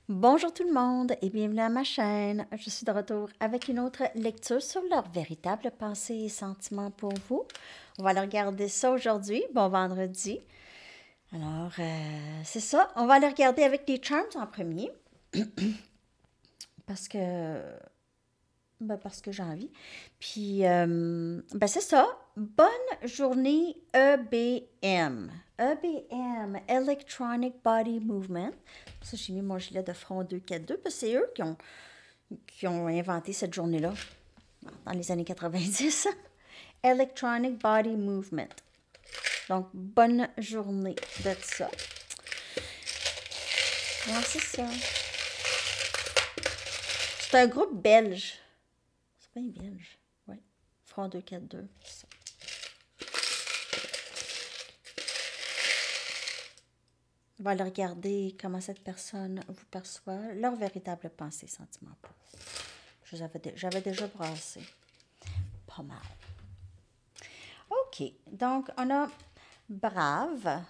Bonjour tout le monde et bienvenue à ma chaîne. Je suis de retour avec une autre lecture sur leurs véritables pensées et sentiments pour vous. On va aller regarder ça aujourd'hui, bon vendredi. Alors, c'est ça. On va aller regarder avec les charms en premier parce que parce que j'ai envie. Puis, c'est ça. Bonne journée EBM. EBM, Electronic Body Movement. Ça, j'ai mis mon gilet de front 242 parce que c'est eux qui ont inventé cette journée-là dans les années 90. Electronic Body Movement. Donc, bonne journée de ça. Alors, c'est ça. C'est un groupe belge. C'est pas un belge. Oui. Front 242. C'est ça. On va aller regarder comment cette personne vous perçoit, leur véritable pensée, sentiment pour vous. J'avais déjà brassé. Pas mal. OK. Donc, on a brave,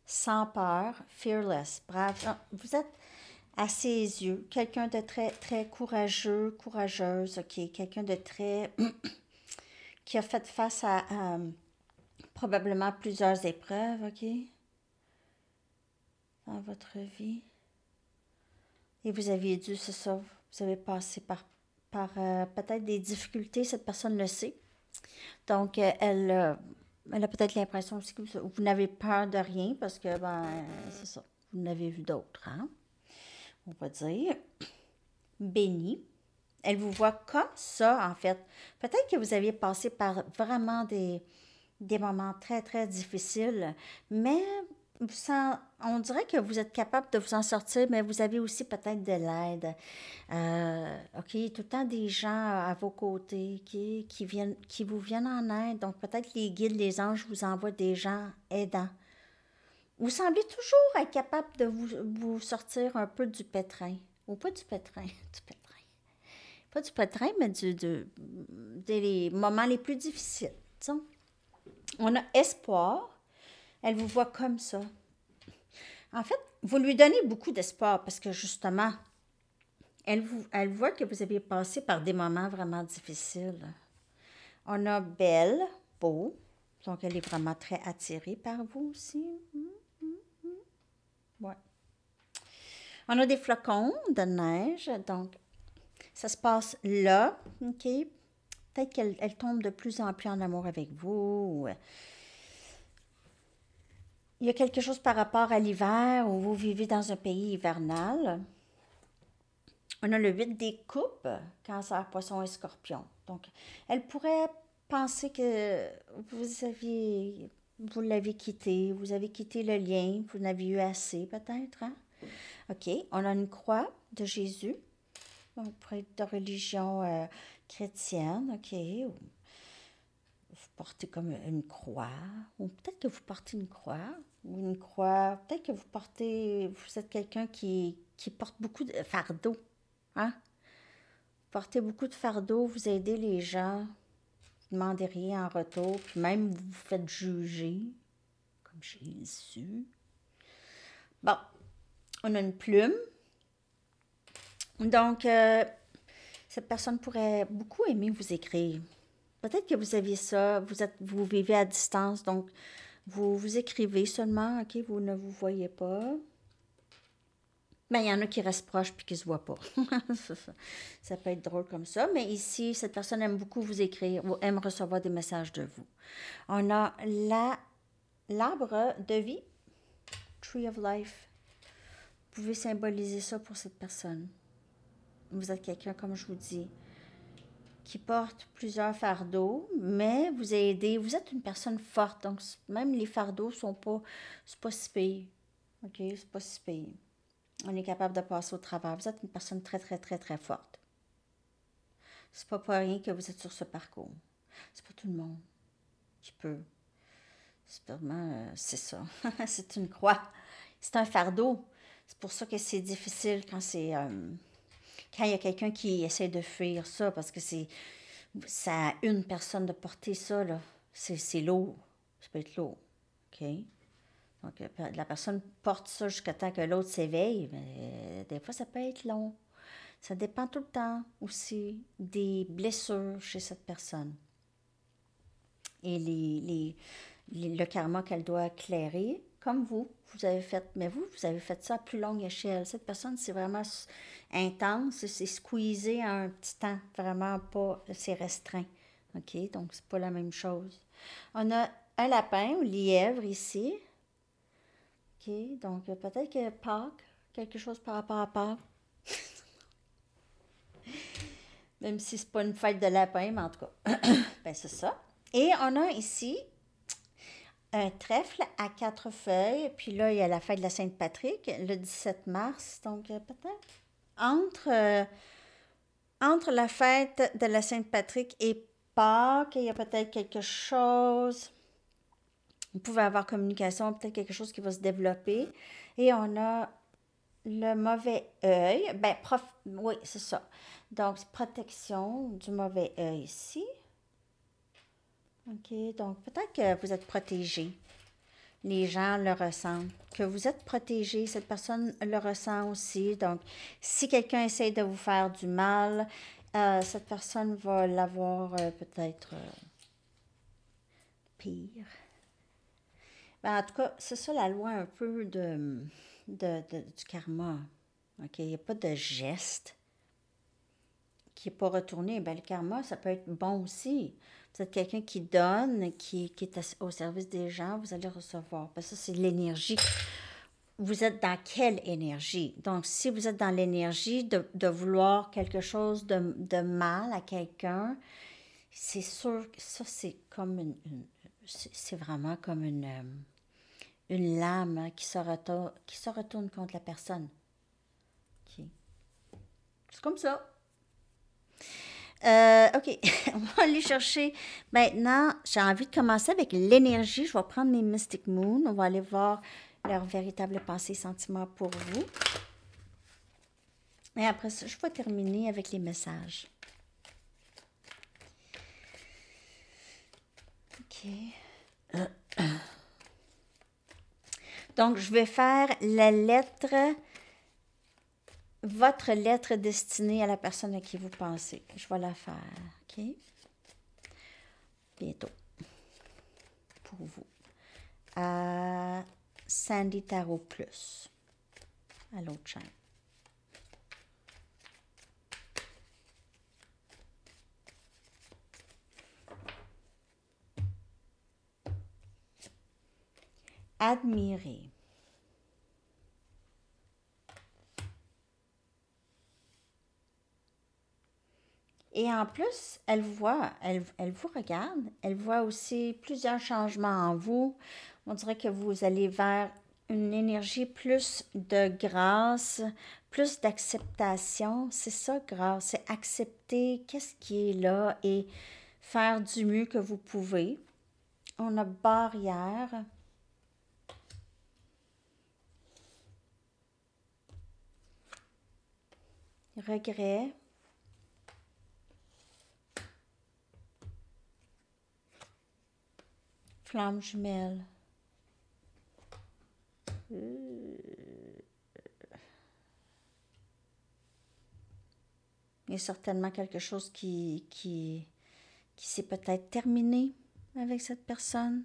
sans peur, fearless. Brave. Non, vous êtes à ses yeux quelqu'un de très, très courageux, courageuse, OK. Quelqu'un de très... qui a fait face à probablement plusieurs épreuves, OK, dans votre vie. Et vous aviez dû, c'est ça, vous avez passé par peut-être des difficultés, cette personne le sait. Donc, elle a peut-être l'impression aussi que vous n'avez peur de rien parce que, c'est ça, vous n'avez vu d'autres, hein? On va dire. Béni. Elle vous voit comme ça, en fait. Peut-être que vous aviez passé par vraiment des moments très, très difficiles, mais on dirait que vous êtes capable de vous en sortir, mais vous avez aussi peut-être de l'aide. OK, tout le temps des gens à vos côtés qui vous viennent en aide. Donc, peut-être les guides, les anges vous envoient des gens aidants. Vous semblez toujours être capable de vous sortir un peu du pétrin. Ou pas du pétrin, du pétrin. Pas du pétrin, mais des moments les plus difficiles. Disons. On a espoir. Elle vous voit comme ça. En fait, vous lui donnez beaucoup d'espoir parce que justement, elle voit que vous avez passé par des moments vraiment difficiles. On a belle, beau. Donc, elle est vraiment très attirée par vous aussi. Ouais. On a des flocons de neige. Donc, ça se passe là. OK? Peut-être qu'elle tombe de plus en plus en amour avec vous. Il y a quelque chose par rapport à l'hiver où vous vivez dans un pays hivernal. On a le 8 des coupes, cancer, poisson et scorpion. Donc, elle pourrait penser que vous l'avez quitté, vous avez quitté le lien, vous n'avez eu assez peut-être. Hein? OK, on a une croix de Jésus, donc pour être de religion chrétienne, OK. Vous portez comme une croix, ou peut-être que vous portez une croix, peut-être que vous êtes quelqu'un qui porte beaucoup de fardeaux, hein? Vous portez beaucoup de fardeaux, vous aidez les gens, vous ne demandez rien en retour, puis même vous vous faites juger, comme Jésus. Bon, on a une plume. Donc, cette personne pourrait beaucoup aimer vous écrire. Peut-être que vous aviez ça, vous vivez à distance, donc vous écrivez seulement, OK, vous ne vous voyez pas. Mais il y en a qui restent proches puis qui ne se voient pas. Ça peut être drôle comme ça, mais ici, cette personne aime beaucoup vous écrire ou aime recevoir des messages de vous. On a l'arbre de vie, Tree of Life. Vous pouvez symboliser ça pour cette personne. Vous êtes quelqu'un, comme je vous dis, qui porte plusieurs fardeaux, mais vous aidez, vous êtes une personne forte, donc même les fardeaux c'est pas si pire, OK, c'est pas si pire. On est capable de passer au travers. Vous êtes une personne très, très, très, très forte. C'est pas pour rien que vous êtes sur ce parcours. C'est pas tout le monde qui peut. C'est vraiment, c'est ça. C'est une croix. C'est un fardeau. C'est pour ça que c'est difficile quand quand il y a quelqu'un qui essaie de fuir ça, parce que ça a une personne de porter ça, là. C'est lourd. Ça peut être lourd. OK? Donc, la personne porte ça jusqu'à temps que l'autre s'éveille, mais des fois, ça peut être long. Ça dépend tout le temps aussi des blessures chez cette personne et le karma qu'elle doit éclairer, comme vous avez fait, mais vous avez fait ça à plus longue échelle. Cette personne, c'est vraiment intense, c'est squeezé à un petit temps, vraiment pas, c'est restreint. OK? Donc, c'est pas la même chose. On a un lapin ou lièvre ici. OK? Donc, peut-être que Pâques, quelque chose par rapport à Pâques. Même si c'est pas une fête de lapin, mais en tout cas, ben c'est ça. Et on a ici un trèfle à 4 feuilles. Puis là, il y a la fête de la Sainte-Patrick, le 17 mars. Donc, peut-être entre la fête de la Sainte-Patrick et Pâques, il y a peut-être quelque chose. Vous pouvez avoir communication, peut-être quelque chose qui va se développer. Et on a le mauvais œil. Ben, oui, c'est ça. Donc, protection du mauvais œil ici. OK, donc peut-être que vous êtes protégé. Les gens le ressentent. Que vous êtes protégé, cette personne le ressent aussi. Donc, si quelqu'un essaie de vous faire du mal, cette personne va l'avoir peut-être pire. Ben, en tout cas, c'est ça la loi un peu du karma. OK, il n'y a pas de geste qui n'est pas retourné. Ben, le karma, ça peut être bon aussi. Vous êtes quelqu'un qui donne, qui est au service des gens, vous allez recevoir. Parce que ça, c'est l'énergie. Vous êtes dans quelle énergie? Donc, si vous êtes dans l'énergie de vouloir quelque chose de mal à quelqu'un, c'est sûr que ça, c'est comme c'est vraiment comme une lame qui se retourne contre la personne. OK. C'est comme ça. OK, on va aller chercher. Maintenant, j'ai envie de commencer avec l'énergie. Je vais prendre mes Mystic Moon. On va aller voir leur véritable pensée et sentiment pour vous. Et après ça, je vais terminer avec les messages. OK. Donc, je vais faire votre lettre destinée à la personne à qui vous pensez. Je vais la faire, OK? Bientôt. Pour vous. À Sandy Tarot Plus. À l'autre chaîne. Admirer. Et en plus, elle vous regarde, elle voit aussi plusieurs changements en vous. On dirait que vous allez vers une énergie plus de grâce, plus d'acceptation. C'est ça, grâce, c'est accepter qu'est-ce qui est là et faire du mieux que vous pouvez. On a barrière. Regret. Flamme jumelle. Il y a certainement quelque chose qui s'est peut-être terminé avec cette personne.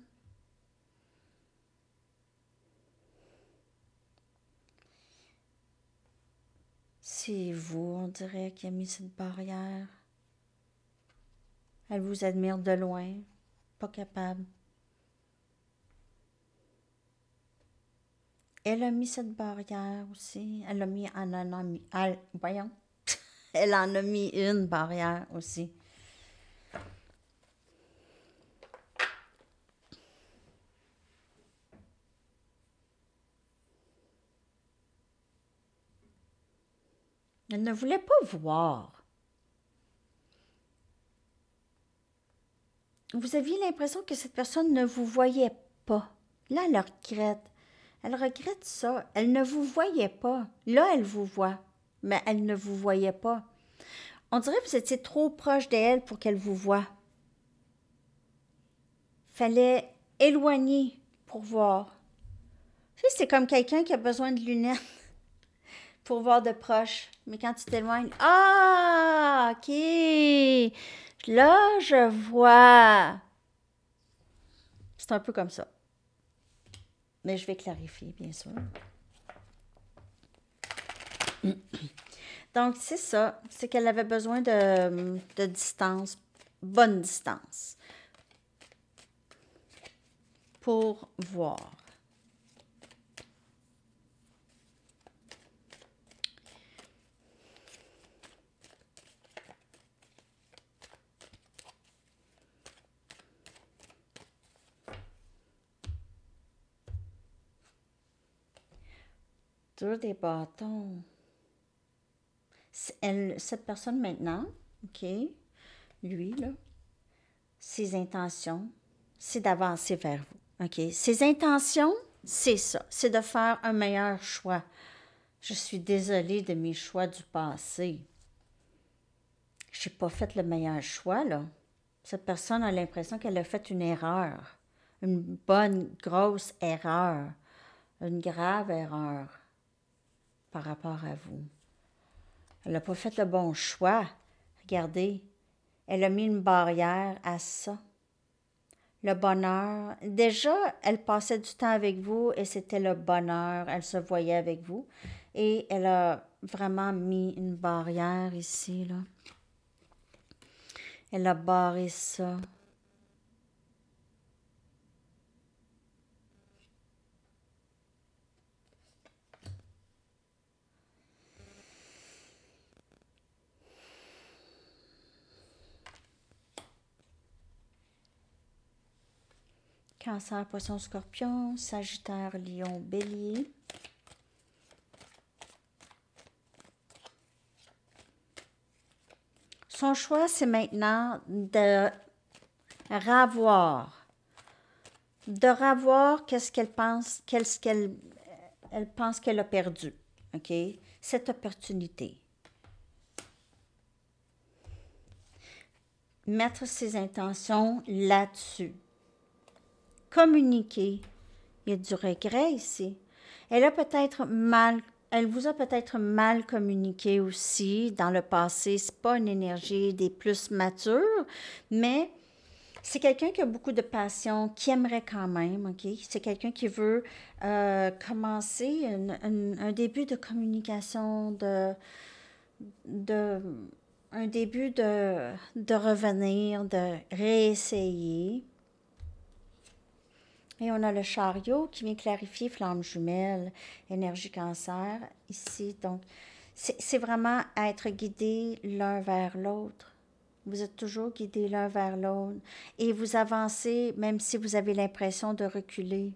C'est vous, on dirait, qui a mis cette barrière. Elle vous admire de loin, pas capable. Elle a mis cette barrière aussi. Elle a mis, voyons, elle en a mis une barrière aussi. Elle ne voulait pas voir. Vous aviez l'impression que cette personne ne vous voyait pas. Là, elle regrette. Elle regrette ça. Elle ne vous voyait pas. Là, elle vous voit, mais elle ne vous voyait pas. On dirait que vous étiez trop proche d'elle pour qu'elle vous voie. Fallait éloigner pour voir. sais, c'est comme quelqu'un qui a besoin de lunettes pour voir de proche. Mais quand tu t'éloignes, ah, ok, là, je vois. C'est un peu comme ça. Mais je vais clarifier, bien sûr. Donc, c'est ça. C'est qu'elle avait besoin de distance, bonne distance, pour voir. Deux des bâtons. Cette personne maintenant, OK, lui, là, ses intentions, c'est d'avancer vers vous. OK? Ses intentions, c'est ça. C'est de faire un meilleur choix. Je suis désolée de mes choix du passé. Je n'ai pas fait le meilleur choix, là. Cette personne a l'impression qu'elle a fait une erreur. Une bonne, grosse erreur. Une grave erreur par rapport à vous. Elle n'a pas fait le bon choix. Regardez, elle a mis une barrière à ça. Le bonheur. Déjà, elle passait du temps avec vous et c'était le bonheur. Elle se voyait avec vous. Et elle a vraiment mis une barrière ici, là. Elle a barré ça. Cancer, Poisson, Scorpion, Sagittaire, Lion, Bélier. Son choix, c'est maintenant de ravoir. De ravoir qu'est-ce qu'elle pense, elle pense qu'elle a perdu. OK? Cette opportunité. Mettre ses intentions là-dessus. Communiquer. Il y a du regret ici. Elle vous a peut-être mal communiqué aussi dans le passé. C'est pas une énergie des plus matures, mais c'est quelqu'un qui a beaucoup de passion, qui aimerait quand même, OK? C'est quelqu'un qui veut commencer un début de communication, un début de revenir, de réessayer. Et on a le chariot qui vient clarifier flamme jumelle, énergie cancer, ici. Donc, c'est vraiment être guidé l'un vers l'autre. Vous êtes toujours guidés l'un vers l'autre. Et vous avancez, même si vous avez l'impression de reculer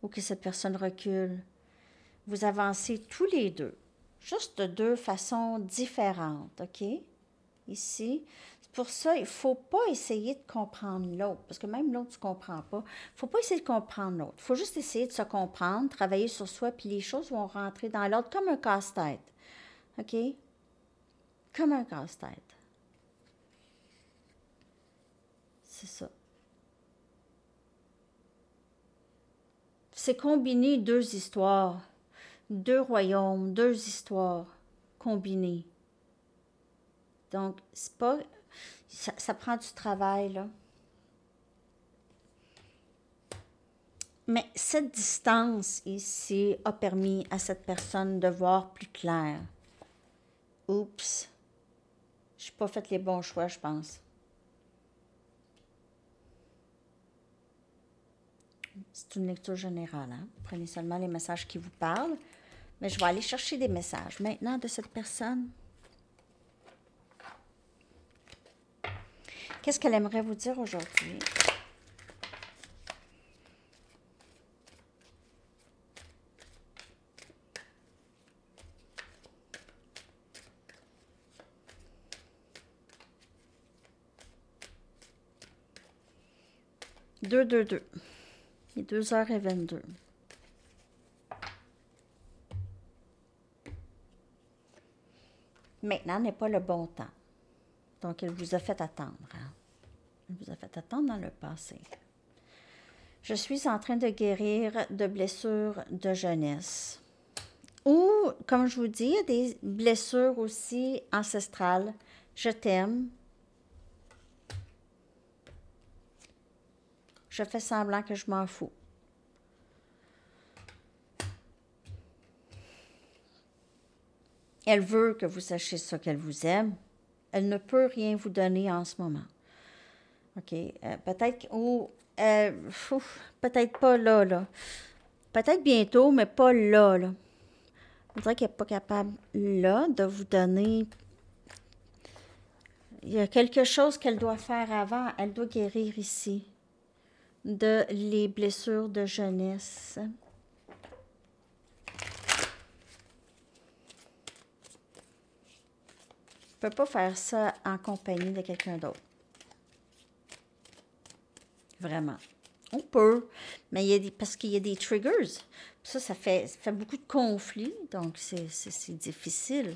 ou que cette personne recule. Vous avancez tous les deux, juste de deux façons différentes, OK? Ici. Pour ça, il ne faut pas essayer de comprendre l'autre, parce que même l'autre, tu ne comprends pas. Il ne faut pas essayer de comprendre l'autre. Il faut juste essayer de se comprendre, travailler sur soi, puis les choses vont rentrer dans l'autre comme un casse-tête. OK? Comme un casse-tête. C'est ça. C'est combiner deux histoires, deux royaumes, deux histoires combinées. Donc, c'est pas... Ça prend du travail, là. Mais cette distance ici a permis à cette personne de voir plus clair. Oups, je n'ai pas fait les bons choix, je pense. C'est une lecture générale, hein? Prenez seulement les messages qui vous parlent. Mais je vais aller chercher des messages maintenant de cette personne. Qu'est-ce qu'elle aimerait vous dire aujourd'hui? Il est 2h22. Maintenant n'est pas le bon temps. Donc, elle vous a fait attendre. Hein? Elle vous a fait attendre dans le passé. Je suis en train de guérir de blessures de jeunesse. Ou, comme je vous dis, des blessures aussi ancestrales. Je t'aime. Je fais semblant que je m'en fous. Elle veut que vous sachiez ça, qu'elle vous aime. Elle ne peut rien vous donner en ce moment. OK? Peut-être ou peut-être pas là, là. Peut-être bientôt, mais pas là, là. On dirait qu'elle n'est pas capable là de vous donner. Il y a quelque chose qu'elle doit faire avant. Elle doit guérir ici de les blessures de jeunesse. On ne peut pas faire ça en compagnie de quelqu'un d'autre. Vraiment. On peut, mais il y a parce qu'il y a des triggers. Ça fait beaucoup de conflits, donc c'est difficile.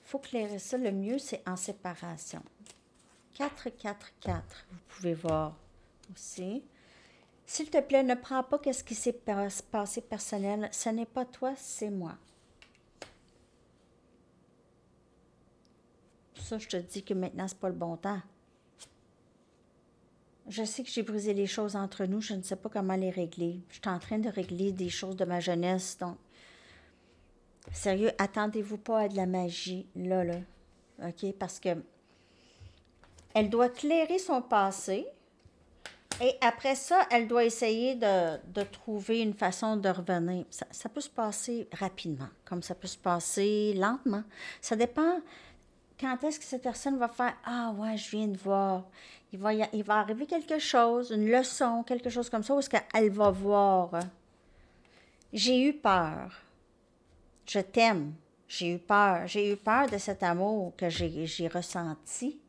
Faut clairer ça. Le mieux, c'est en séparation. 4, 4, 4. Vous pouvez voir aussi. S'il te plaît, ne prends pas ce qui s'est passé personnel. Ce n'est pas toi, c'est moi. Pour ça, je te dis que maintenant, c'est pas le bon temps. Je sais que j'ai brisé les choses entre nous. Je ne sais pas comment les régler. Je suis en train de régler des choses de ma jeunesse. Donc, sérieux, attendez-vous pas à de la magie, là. OK? Parce que elle doit clairer son passé. Et après ça, elle doit essayer de trouver une façon de revenir. Ça peut se passer rapidement, comme ça peut se passer lentement. Ça dépend quand est-ce que cette personne va faire « Ah ouais, je viens de voir ». Il va arriver quelque chose, une leçon, quelque chose comme ça, où est-ce qu'elle va voir « J'ai eu peur. Je t'aime. J'ai eu peur. J'ai eu peur de cet amour que j'ai ressenti.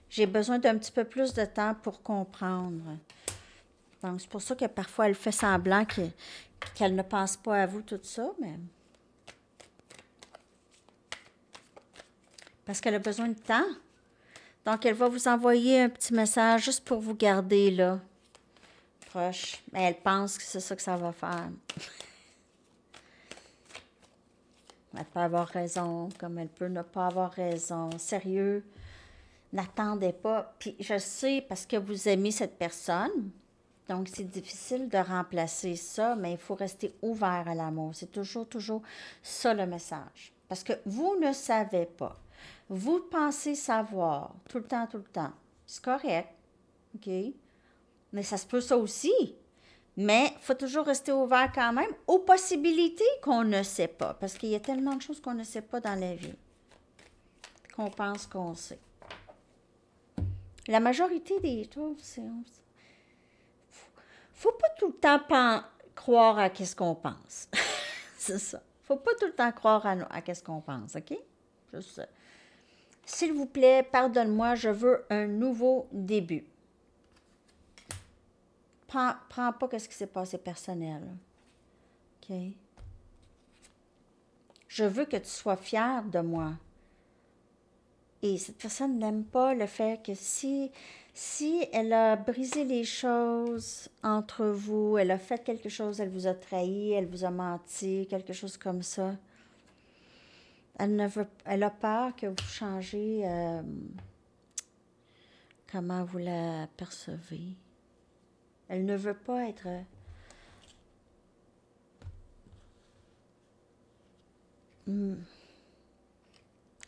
J'ai besoin d'un petit peu plus de temps pour comprendre. » Donc, c'est pour ça que parfois, elle fait semblant qu'elle ne pense pas à vous, tout ça, mais... Parce qu'elle a besoin de temps. Donc, elle va vous envoyer un petit message juste pour vous garder, là, proche. Mais elle pense que c'est ça que ça va faire. Elle peut avoir raison, comme elle peut ne pas avoir raison. Sérieux, n'attendez pas. Puis, je sais, parce que vous aimez cette personne... Donc, c'est difficile de remplacer ça, mais il faut rester ouvert à l'amour. C'est toujours ça le message. Parce que vous ne savez pas. Vous pensez savoir tout le temps. C'est correct, OK? Mais ça se peut ça aussi. Mais il faut toujours rester ouvert quand même aux possibilités qu'on ne sait pas. Parce qu'il y a tellement de choses qu'on ne sait pas dans la vie qu'on pense qu'on sait. La majorité des choses, c'est... Faut pas tout le temps croire à ce qu'on pense. C'est ça. Faut pas tout le temps croire à ce qu'on pense, OK? Juste ça. S'il vous plaît, pardonne-moi, je veux un nouveau début. Prends pas ce qui s'est passé personnel. OK? Je veux que tu sois fier de moi. Et cette personne n'aime pas le fait que si elle a brisé les choses entre vous, elle a fait quelque chose, elle vous a trahi, elle vous a menti, quelque chose comme ça, elle a peur que vous changez comment vous la percevez. Elle ne veut pas être...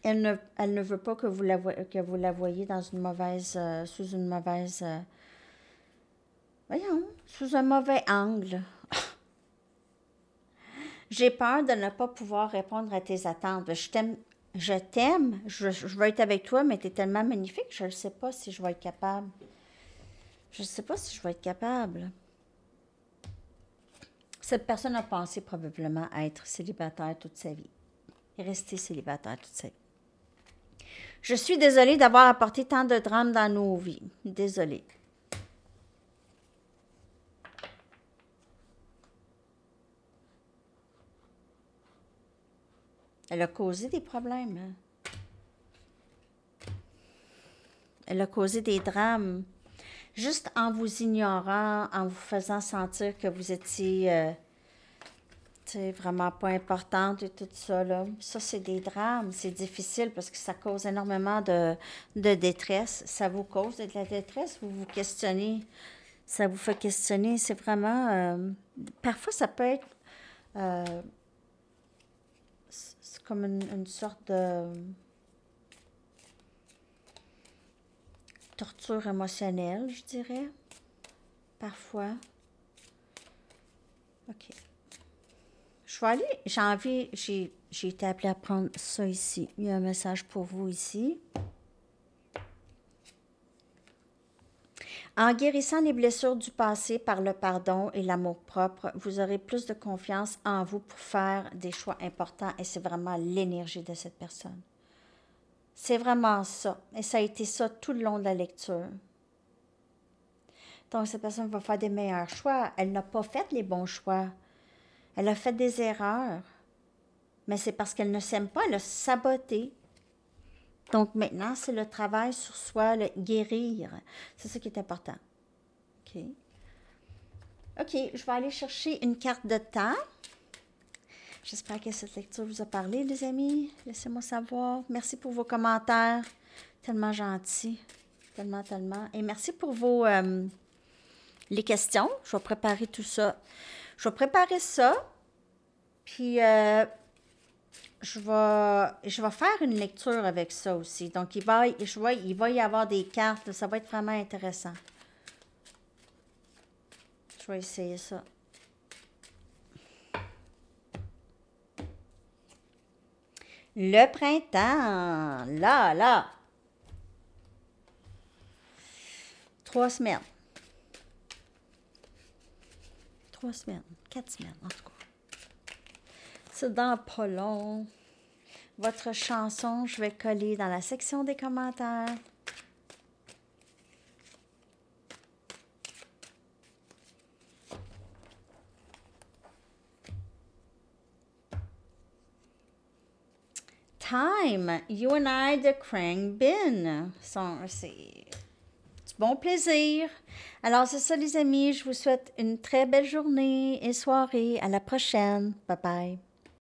Elle ne veut pas que vous la voyiez dans une mauvaise, sous une mauvaise, sous un mauvais angle. J'ai peur de ne pas pouvoir répondre à tes attentes. Je t'aime, je veux être avec toi, mais tu es tellement magnifique, je ne sais pas si je vais être capable. Je ne sais pas si je vais être capable. Cette personne a pensé probablement être célibataire toute sa vie. Et rester célibataire toute sa vie. Je suis désolée d'avoir apporté tant de drames dans nos vies. Désolée. Elle a causé des problèmes. Hein? Elle a causé des drames. juste en vous ignorant, en vous faisant sentir que vous étiez tu sais, vraiment pas importante et tout ça, là. Ça, c'est des drames, c'est difficile parce que ça cause énormément de détresse. Ça vous cause de la détresse, vous vous questionnez, ça vous fait questionner. C'est vraiment... parfois, ça peut être... euh, c'est comme une sorte de torture émotionnelle, je dirais. Parfois. OK. Je vais aller, j'ai été appelée à prendre ça ici. Il y a un message pour vous ici. En guérissant les blessures du passé par le pardon et l'amour-propre, vous aurez plus de confiance en vous pour faire des choix importants et c'est vraiment l'énergie de cette personne. C'est vraiment ça. Et ça a été ça tout le long de la lecture. Donc, cette personne va faire des meilleurs choix. Elle n'a pas fait les bons choix. Elle a fait des erreurs. Mais c'est parce qu'elle ne s'aime pas, elle a saboté. Donc maintenant, c'est le travail sur soi, le guérir. C'est ça qui est important. OK. OK, je vais aller chercher une carte de temps. J'espère que cette lecture vous a parlé, les amis. Laissez-moi savoir. Merci pour vos commentaires. Tellement gentil. Tellement, tellement. Et merci pour les questions. Je vais préparer tout ça. Je vais préparer ça. Puis, je vais faire une lecture avec ça aussi. Donc, il va y avoir des cartes. Ça va être vraiment intéressant. Je vais essayer ça. Le printemps. Là. 3 semaines. 3 semaines. 4 semaines, en tout cas. C'est dans pas long. Votre chanson, je vais coller dans la section des commentaires. Time, You and I de Krang Bin. C'est du bon plaisir. Alors, c'est ça, les amis. Je vous souhaite une très belle journée et soirée. À la prochaine. Bye bye.